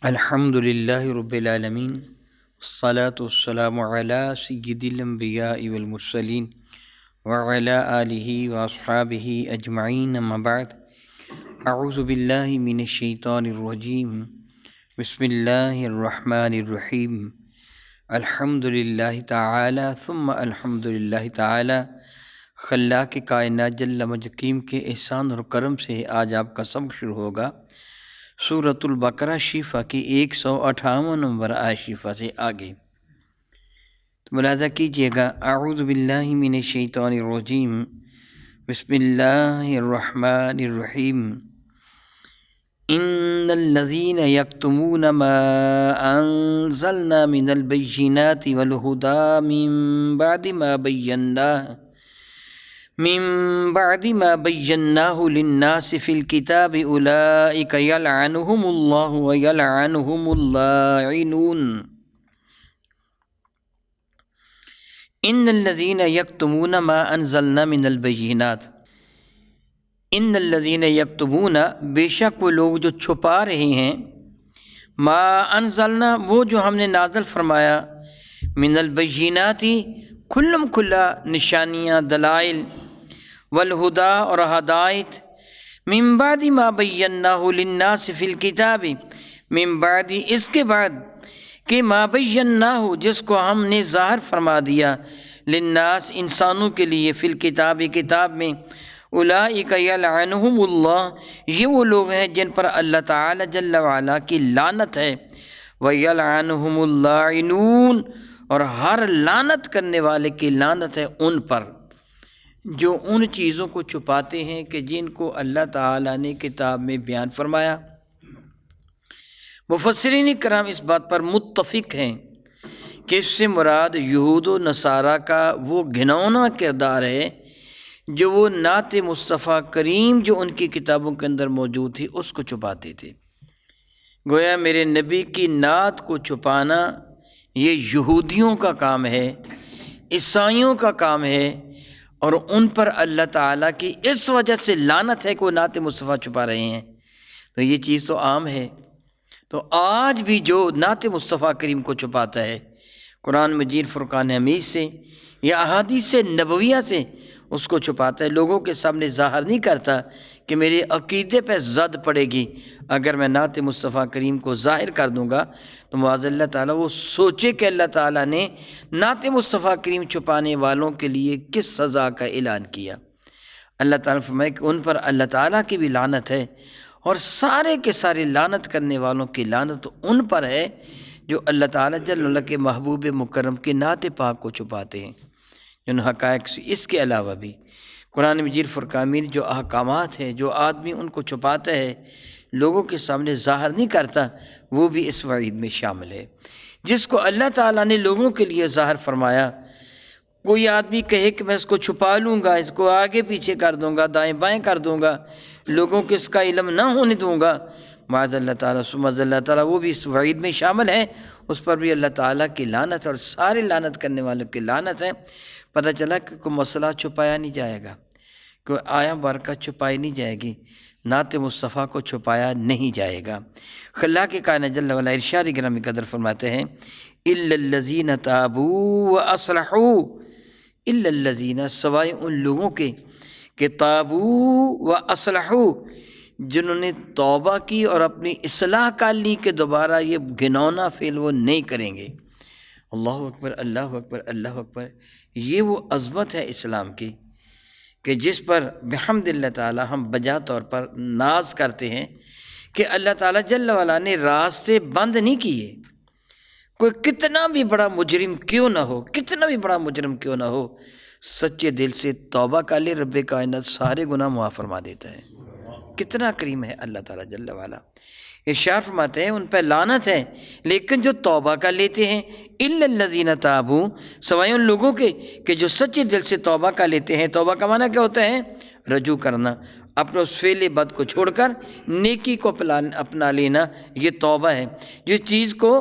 الحمد للہ رب العالمین والصلاة والسلام علی سید الانبیاء والمرسلین وعلی آلہ واصحابہ اجمعین اما بعد اعوذ باللہ من الشیطان الرجیم بسم اللہ الرحمن الرحیم الحمد للہ تعالی ثم الحمد للہ تعالی خلاق کائنات جل مجکیم کے احسان اور کرم سے آج آپ کا سبق شروع ہوگا سورۃ البقرہ شفا کی 158 نمبر آیت شفا سے آگے تو ملاحظہ کیجئے گا۔ اعوذ باللہ من الشیطان الرجیم بسم اللہ الرحمن الرحیم ان الذین یکتمون ما انزلنا من البینات والہدی من بعد ما بیناہ للناس فی الکتاب اولئک یلعنہم اللہ ویلعنہم اللاعنون۔ ان الذین یکتمون ما انزلنا من البینات، ان الذین یکتمون بے شک وہ لوگ جو چھپا رہے ہیں، ما انزلنا وہ جو ہم نے نازل فرمایا، من البینات کھلم کھلا نشانیاں دلائل، والہدا اور ہدایت، من بعد ما بیناہ للناس فی الکتاب من بعد اس کے بعد کہ ما بیناہ جس کو ہم نے ظاہر فرما دیا، للناس انسانوں کے لیے، فی الکتاب کتاب میں، اولئک یلعنہم اللہ یہ وہ لوگ ہیں جن پر اللہ تعالی جل وعلا کی لعنت ہے، ویلعنہم اللاعنون اور ہر لعنت کرنے والے کی لعنت ہے ان پر جو ان چیزوں کو چھپاتے ہیں کہ جن کو اللہ تعالیٰ نے کتاب میں بیان فرمایا۔ مفسرین کرام اس بات پر متفق ہیں کہ اس سے مراد یہود و نصارہ کا وہ گھنونا کردار ہے جو وہ نعت مصطفیٰ کریم جو ان کی کتابوں کے اندر موجود تھی اس کو چھپاتے تھے۔ گویا میرے نبی کی نعت کو چھپانا یہ یہودیوں کا کام ہے، عیسائیوں کا کام ہے، اور ان پر اللہ تعالیٰ کی اس وجہ سے لعنت ہے کہ وہ نعت مصطفیٰ چھپا رہے ہیں۔ تو یہ چیز تو عام ہے۔ تو آج بھی جو نعت مصطفیٰ کریم کو چھپاتا ہے، قرآن مجید فرقان حمید سے یا احادیث نبویہ سے اس کو چھپاتا ہے، لوگوں کے سامنے ظاہر نہیں کرتا کہ میرے عقیدے پہ زد پڑے گی اگر میں نعت مصطفیٰ کریم کو ظاہر کر دوں گا تو معاذ اللہ تعالیٰ وہ سوچے کہ اللہ تعالیٰ نے نعت مصطفیٰ کریم چھپانے والوں کے لیے کس سزا کا اعلان کیا۔ اللہ تعالیٰ فرمائے کہ ان پر اللہ تعالیٰ کی بھی لعنت ہے، اور سارے کے سارے لعنت کرنے والوں کی لعنت ان پر ہے جو اللہ تعالیٰ جل وعلا کے محبوب مکرم کی نعت پاک کو چھپاتے ہیں۔ جن حقائق سے اس کے علاوہ بھی قرآن مجید فرقان میں جو احکامات ہیں، جو آدمی ان کو چھپاتا ہے، لوگوں کے سامنے ظاہر نہیں کرتا، وہ بھی اس وعید میں شامل ہے۔ جس کو اللہ تعالیٰ نے لوگوں کے لیے ظاہر فرمایا، کوئی آدمی کہے کہ میں اس کو چھپا لوں گا، اس کو آگے پیچھے کر دوں گا، دائیں بائیں کر دوں گا، لوگوں کو اس کا علم نہ ہونے دوں گا، معاذ اللہ تعالیٰ سمجھ اللہ تعالیٰ وہ بھی اس وعید میں شامل ہے، اس پر بھی اللہ تعالیٰ کی لعنت اور سارے لعنت کرنے والوں کی لعنت ہے۔ پتہ چلا کہ کوئی مسئلہ چھپایا نہیں جائے گا، کوئی آیا برکت چھپائی نہیں جائے گی، نعت مصطفیٰ کو چھپایا نہیں جائے گا۔ خلاق کائنات جل وعلا ارشاد گرامی قدر فرماتے ہیں الا الذین تابوا واصلحوا، الا الذین سوائے ان لوگوں کے کہ تابوا واصلحوا جنہوں نے توبہ کی اور اپنی اصلاح کر لی کہ دوبارہ یہ گھنونا فعل وہ نہیں کریں گے۔ اللہ اکبر، اللہ اکبر، اللہ اکبر۔ یہ وہ عظمت ہے اسلام کی کہ جس پر بحمد اللہ تعالی ہم بجا طور پر ناز کرتے ہیں کہ اللہ تعالیٰ جل وعلا نے راستے بند نہیں کیے۔ کوئی کتنا بھی بڑا مجرم کیوں نہ ہو، کتنا بھی بڑا مجرم کیوں نہ ہو، سچے دل سے توبہ کر لے، رب کائنات سارے گناہ معاف فرما دیتا ہے۔ کتنا کریم ہے اللہ تعالیٰ جل وعلا۔ ارشاد فرماتے ہیں ان پہ لعنت ہے، لیکن جو توبہ کر لیتے ہیں، الا الذین تابوا سوائے ان لوگوں کے کہ جو سچے دل سے توبہ کر لیتے ہیں۔ توبہ کا معنی کیا ہوتا ہے؟ رجوع کرنا، اپنے اس فعل بد کو چھوڑ کر نیکی کو اپنا لینا، یہ توبہ ہے۔ جس چیز کو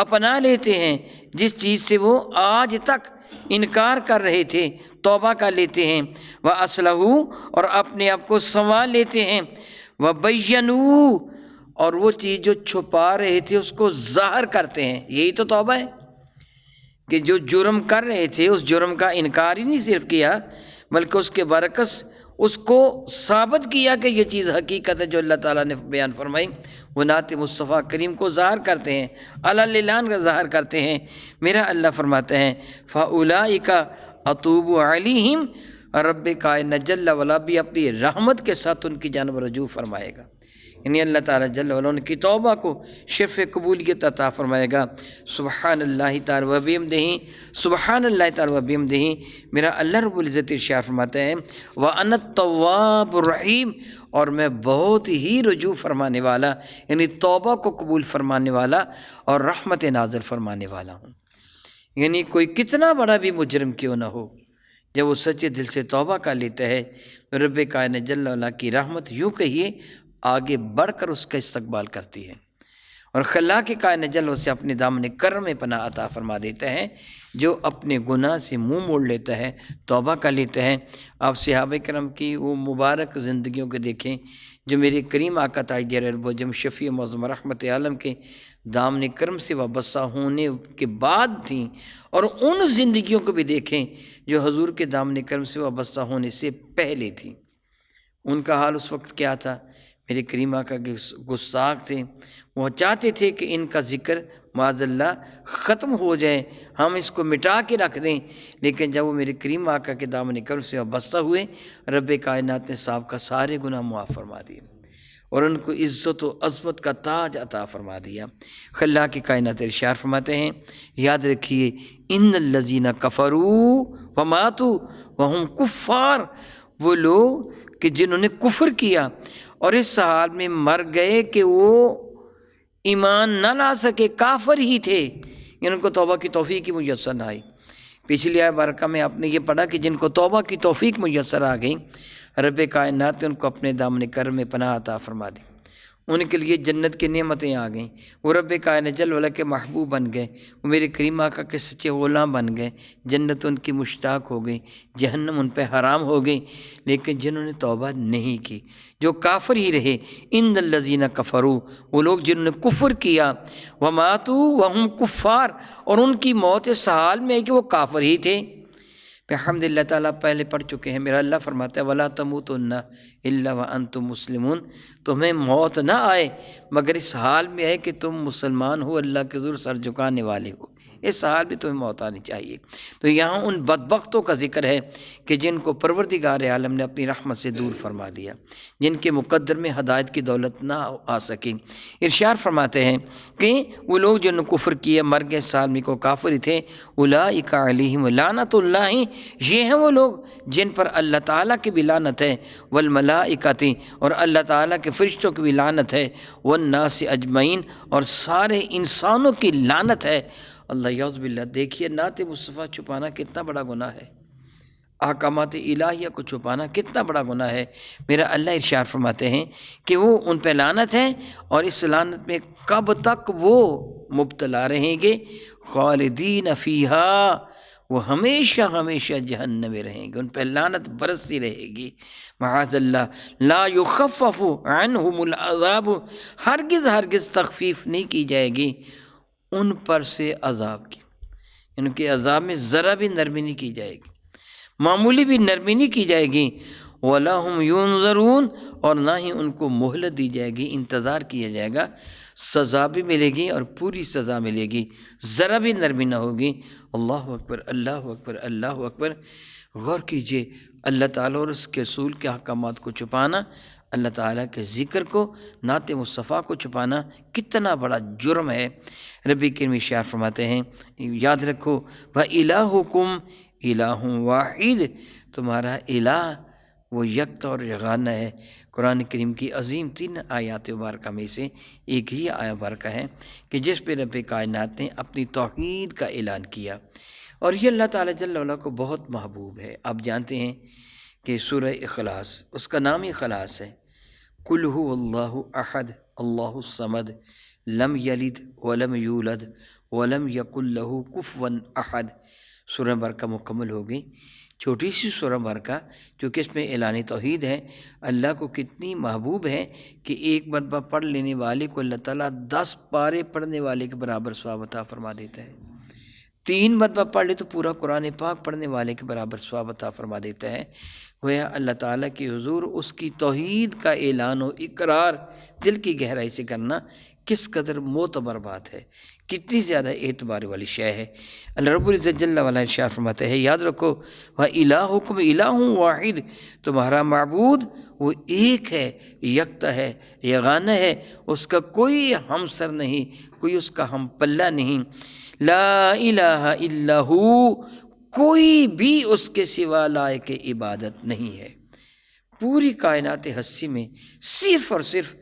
اپنا لیتے ہیں، جس چیز سے وہ آج تک انکار کر رہے تھے، توبہ کر لیتے ہیں، وَأَصْلَحُوا اور اپنے آپ کو سنوار لیتے ہیں، وَبَيَّنُوا اور وہ چیز جو چھپا رہے تھے اس کو ظاہر کرتے ہیں۔ یہی تو توبہ ہے کہ جو جرم کر رہے تھے اس جرم کا انکار ہی نہیں صرف کیا، بلکہ اس کے برعکس اس کو ثابت کیا کہ یہ چیز حقیقت ہے جو اللہ تعالیٰ نے بیان فرمائی۔ وہ نعت مصطفیٰ کریم کو ظاہر کرتے ہیں، اعلیٰ اعلان کا ظاہر کرتے ہیں۔ میرا اللہ فرماتے ہیں فَأُولَٰئِكَ أَتُوبُ عَلَيْهِمْ، رب کائنات جل وعلا بھی اپنی رحمت کے ساتھ ان کی جانب رجوع فرمائے گا، یعنی اللہ تعالیٰ جل وعلا ان کی توبہ کو شرف قبولیت عطا فرمائے گا۔ سبحان اللہ تعالیٰ و بحمدہ، سبحان اللہ تعالیٰ و بحمدہ، میرا اللہ رب العزت ارشاد فرماتے ہیں وَأَنَا التَّوَّابُ الرَّحِيمُ، اور میں بہت ہی رجوع فرمانے والا، یعنی توبہ کو قبول فرمانے والا اور رحمت نازل فرمانے والا ہوں۔ یعنی کوئی کتنا بڑا بھی مجرم کیوں نہ ہو، جب وہ سچے دل سے توبہ کر لیتا ہے تو رب کائنات جل وعلا کی رحمت یوں کہیے آگے بڑھ کر اس کا استقبال کرتی ہے، اور خلاق کائنات جل اسے اپنے دامن کرم میں پناہ عطا فرما دیتا ہے۔ جو اپنے گناہ سے منہ موڑ لیتا ہے، توبہ کر لیتا ہے۔ آپ صحابہ کرام کی وہ مبارک زندگیوں کو دیکھیں جو میرے کریم آقا تاجدار البوجم شفیع معظم رحمت عالم کے دامن کرم سے وابستہ ہونے کے بعد تھیں، اور ان زندگیوں کو بھی دیکھیں جو حضور کے دامن کرم سے وابستہ ہونے سے پہلے تھیں۔ ان کا حال اس وقت کیا تھا؟ میرے کریم آقا کے گستاخ تھے، وہ چاہتے تھے کہ ان کا ذکر معاذ اللہ ختم ہو جائے، ہم اس کو مٹا کے رکھ دیں، لیکن جب وہ میرے کریم آقا کے دامن کرم سے وابستہ ہوئے، رب کائنات نے صاحب کا سارے گناہ معاف فرما دیے اور ان کو عزت و عظمت کا تاج عطا فرما دیا۔ خلاق کائنات ارشاد فرماتے ہیں، یاد رکھیے ان الذین کفروا وماتوا وہم کفار، وہ لوگ کہ جنہوں نے کفر کیا اور اس حال میں مر گئے کہ وہ ایمان نہ لا سکے، کافر ہی تھے، یعنی ان کو توبہ کی توفیق ہی میسر نہ آئی۔ پچھلی آیت بارکہ میں آپ نے یہ پڑھا کہ جن کو توبہ کی توفیق میسر آ گئی، رب کائنات نے ان کو اپنے دامن کرم میں پناہ عطا فرما دی، ان کے لیے جنت کی نعمتیں آ گئیں، وہ رب کائنات جل وعلا کے محبوب بن گئے، وہ میرے کریم آقا کے سچے غلام بن گئے، جنت ان کی مشتاق ہو گئی، جہنم ان پہ حرام ہو گئی۔ لیکن جنہوں نے توبہ نہیں کی، جو کافر ہی رہے، ان الذین کفروا، وہ لوگ جنہوں نے کفر کیا، وماتوا وہم کفار، اور ان کی موت اس حال میں ہے کہ وہ کافر ہی تھے۔ الحمد للہ تعالیٰ پہلے پڑھ چکے ہیں، میرا اللہ فرماتا ہے وَلَا تَمُوتُنَّ إِلَّا وَأَنْتُمْ مُسْلِمُونَ، تمہیں موت نہ آئے مگر اس حال میں ہے کہ تم مسلمان ہو، اللہ کے حضور سر جھکانے والے ہو، اس حال میں تمہیں موت آنی چاہیے۔ تو یہاں ان بدبختوں کا ذکر ہے کہ جن کو پروردگار عالم نے اپنی رحمت سے دور فرما دیا، جن کے مقدر میں ہدایت کی دولت نہ آ سکی۔ ارشاد فرماتے ہیں کہ وہ لوگ جنہوں نے کفر کیا مر گئے سال میں کو کافر تھے، اولئک علیہم لعنت اللہ، یہ ہیں وہ لوگ جن پر اللہ تعالیٰ کی بھی لعنت ہے، والملائکۃ، اور اللہ تعالیٰ کے فرشتوں کی بھی لعنت ہے، والناس اجمعین، اور سارے انسانوں کی لعنت ہے۔ اللہ یعوذ باللہ، دیکھیے نعت مصطفیٰ چھپانا کتنا بڑا گناہ ہے، احکامات الہیہ کو چھپانا کتنا بڑا گناہ ہے۔ میرا اللہ ارشاد فرماتے ہیں کہ وہ ان پہ لعنت ہے، اور اس لعنت میں کب تک وہ مبتلا رہیں گے، خالدین فیہا، وہ ہمیشہ ہمیشہ جہنم میں رہیں گے، ان پہ لعنت برستی رہے گی، معاذ اللہ۔ لا یخفف عنہم العذاب، ہرگز ہرگز تخفیف نہیں کی جائے گی ان پر سے عذاب کی، ان کے عذاب میں ذرا بھی نرمی نہیں کی جائے گی، معمولی بھی نرمی نہیں کی جائے گی۔ وَلَا هُمْ يُنظَرُونَ، اور نہ ہی ان کو مہلت دی جائے گی، انتظار کیا جائے گا، سزا بھی ملے گی اور پوری سزا ملے گی، ذرا بھی نرمی نہ ہوگی۔ اللہ اکبر، اللہ اکبر، اللہ اکبر۔ غور کیجئے، اللہ تعالیٰ اور اس کے رسول کے احکامات کو چھپانا، اللہ تعالیٰ کے ذکر کو، نعت مصطفیٰ کو چھپانا کتنا بڑا جرم ہے۔ ربی کریم ارشاد فرماتے ہیں، یاد رکھو وَإِلَٰهُكُمْ الہ واحد، تمہارا الہ وہ یکتا اور یگانہ ہے۔ قرآن کریم کی عظیم 3 آیات مبارکہ میں سے ایک ہی آیت مبارکہ ہے کہ جس پہ رب کائنات نے اپنی توحید کا اعلان کیا، اور یہ اللہ تعالیٰ جل وعلا کو بہت محبوب ہے۔ آپ جانتے ہیں کہ سورہ اخلاص، اس کا نام ہی اخلاص ہے، قُلْ هُوَ اللَّهُ أَحَدٌ اللَّهُ الصَّمَدُ لَمْ يَلِدْ وَلَمْ يُولَدْ وَلَمْ يَكُنْ لَهُ كُفُوًا أَحَدٌ۔ سورہ برکہ مکمل ہو گئی، چھوٹی سی سورہ مبارکہ کیونکہ اس میں اعلان توحید ہے، اللہ کو کتنی محبوب ہے کہ ایک مرتبہ پڑھ لینے والے کو اللہ تعالیٰ 10 پارے پڑھنے والے کے برابر ثواب عطا فرما دیتا ہے، 3 مرتبہ پڑھ لے تو پورا قرآن پاک پڑھنے والے کے برابر ثواب عطا فرما دیتا ہے۔ گویا اللہ تعالیٰ کے حضور اس کی توحید کا اعلان و اقرار دل کی گہرائی سے کرنا کس قدر معتبر بات ہے، کتنی زیادہ اعتبار والی شے ہے۔ اللہ رب العزت جل وعلا ارشاد فرماتے ہیں، یاد رکھو وَإِلَٰهُكُمْ إِلَٰهٌ وَاحِدٌ، تمہارا معبود وہ ایک ہے، یکتا ہے، یگانہ ہے، اس کا کوئی ہمسر نہیں، کوئی اس کا ہم پلہ نہیں۔ لا الہ الا ہو، کوئی بھی اس کے سوا لائق عبادت نہیں ہے۔ پوری کائنات ہستی میں صرف اور صرف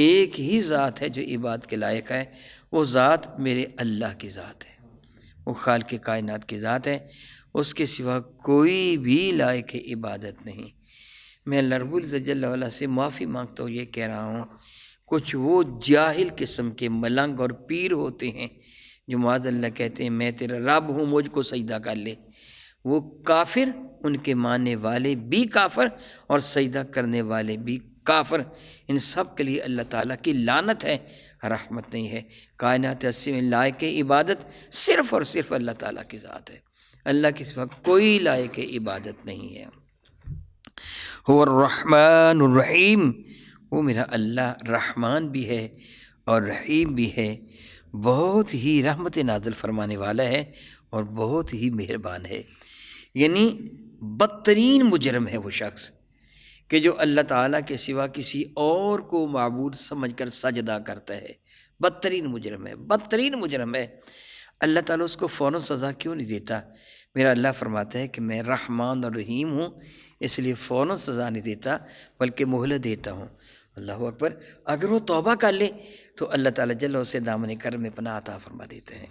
ایک ہی ذات ہے جو عبادت کے لائق ہے، وہ ذات میرے اللہ کی ذات ہے، وہ خالق کائنات کی ذات ہے، اس کے سوا کوئی بھی لائق عبادت نہیں۔ میں اللہ رب العزت جل وعلا سے معافی مانگتا ہوں، یہ کہہ رہا ہوں کچھ وہ جاہل قسم کے ملنگ اور پیر ہوتے ہیں جو معاذ اللہ کہتے ہیں میں تیرا رب ہوں، مجھ کو سجدہ کر لے، وہ کافر، ان کے ماننے والے بھی کافر اور سجدہ کرنے والے بھی کافر، ان سب کے لیے اللہ تعالیٰ کی لعنت ہے، رحمت نہیں ہے۔ کائنات ہستی میں لائق عبادت صرف اور صرف اللہ تعالیٰ کی ذات ہے، اللہ کے سوا کوئی لائق عبادت نہیں ہے۔ هو الرحمن الرحیم، وہ میرا اللہ رحمان بھی ہے اور رحیم بھی ہے، بہت ہی رحمت نازل فرمانے والا ہے اور بہت ہی مہربان ہے۔ یعنی بدترین مجرم ہے وہ شخص کہ جو اللہ تعالیٰ کے سوا کسی اور کو معبود سمجھ کر سجدہ کرتا ہے، بدترین مجرم ہے، بدترین مجرم ہے۔ اللہ تعالیٰ اس کو فوراً سزا کیوں نہیں دیتا؟ میرا اللہ فرماتا ہے کہ میں رحمان اور رحیم ہوں، اس لیے فوراً سزا نہیں دیتا بلکہ مہلت دیتا ہوں۔ اللہ اکبر، اگر وہ توبہ کر لے تو اللہ تعالیٰ جل اسے دامن کرم میں پناہ عطا فرما دیتے ہیں۔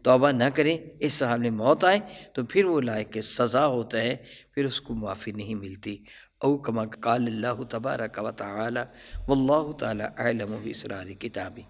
توبہ نہ کرے، اس حال میں موت آئے تو پھر وہ لائق سزا ہوتا ہے، پھر اس کو معافی نہیں ملتی۔ او کما قال اللہ تبارک و تعالی واللہ تعالی اعلم باسرار کتابی۔